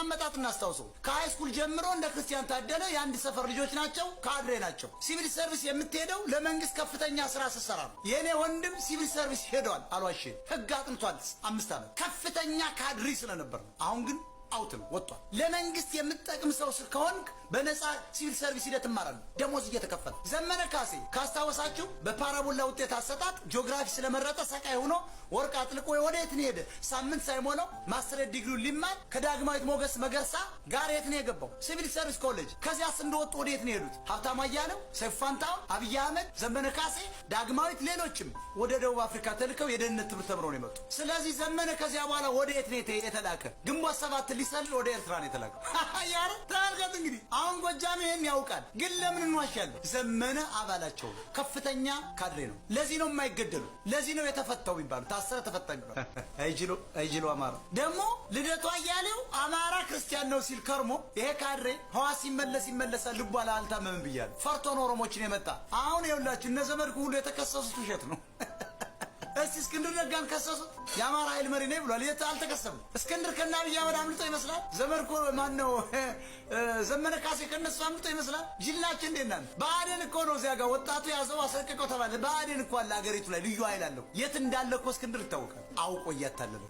አመጣጥ እናስታውሰው። ከሃይስኩል ጀምሮ እንደ ክርስቲያን ታደለ የአንድ ሰፈር ልጆች ናቸው፣ ካድሬ ናቸው። ሲቪል ሰርቪስ የምትሄደው ለመንግስት ከፍተኛ ስራ ስትሰራ ነው። የኔ ወንድም ሲቪል ሰርቪስ ሄዷል፣ አልዋሽም። ህግ አጥንቷል 5 ዓመት ከፍተኛ ካድሪ ስለነበር ነው። አሁን ግን አውት ነው ወጥቷል። ለመንግስት የምትጠቅም ሰው ከሆንክ በነፃ ሲቪል ሰርቪስ ሂደት ትማራለህ፣ ደሞዝ እየተከፈለ። ዘመነ ካሴ ካስታወሳችሁ በፓራቦላ ውጤት አሰጣጥ ጂኦግራፊ ስለመረጠ ሰቃይ ሆኖ ወርቅ አጥልቆ ወዴት ነው ሄደ? ሳምንት ሳይሞላው ማስተር ዲግሪውን ሊማር ከዳግማዊት ሞገስ መገርሳ ጋር የት ነው የገባው? ሲቪል ሰርቪስ ኮሌጅ። ከዚያስ እንደወጡ ወዴት ነው የሄዱት? ሀብታሙ አያሌው፣ ሰይፉ ፋንታሁን፣ አብይ አህመድ፣ ዘመነ ካሴ፣ ዳግማዊት፣ ሌሎችም ወደ ደቡብ አፍሪካ ተልከው የደህንነት ትምህርት ተምረው ነው የመጡ። ስለዚህ ዘመነ ከዚያ በኋላ ወዴት ነው የተላከ? ግንቦት 7 ሊሰልል ወደ ኤርትራ ነው የተላከው። ያረ ታልከት እንግዲህ አሁን ጎጃም ይሄን ያውቃል። ግን ለምን እንዋሻለን? ዘመነ አባላቸው ከፍተኛ ካድሬ ነው። ለዚህ ነው የማይገደሉ፣ ለዚህ ነው የተፈታው የሚባሉ። ታሰረ ተፈታ ይባል። አይጅሎ አማራ ደግሞ ልደቱ አያሌው አማራ ክርስቲያን ነው ሲል ከርሞ ይሄ ካድሬ ሐዋስ ይመለሳል ልቡ አልታመመም ብያለሁ። ፈርቶን ኦሮሞችን የመጣ አሁን ይኸውላችሁ እነ ዘመድኩ ሁሉ የተከሰሱት ውሸት ነው። እስቲ እስክንድር ነጋን ከሰሱት። የአማራ ኃይል መሪ ነኝ ብሏል። የት አልተከሰሰም። እስክንድር ከነ አብይ አህመድ አምልጦ ይመስላል። ዘመድኩ ማን ነው? ዘመነ ካሴ ከነሱ አምልጦ ይመስላል። ጅላችን እንዴት ናት? ብአዴን እኮ ነው እዚያ ጋር ወጣቱ ያዘው አሰልቀቀው ተባለ። ብአዴን እኮ አለ አገሪቱ ላይ ልዩ ኃይል አለው። የት እንዳለ እኮ እስክንድር ይታወቃል። አውቆ እያታለለው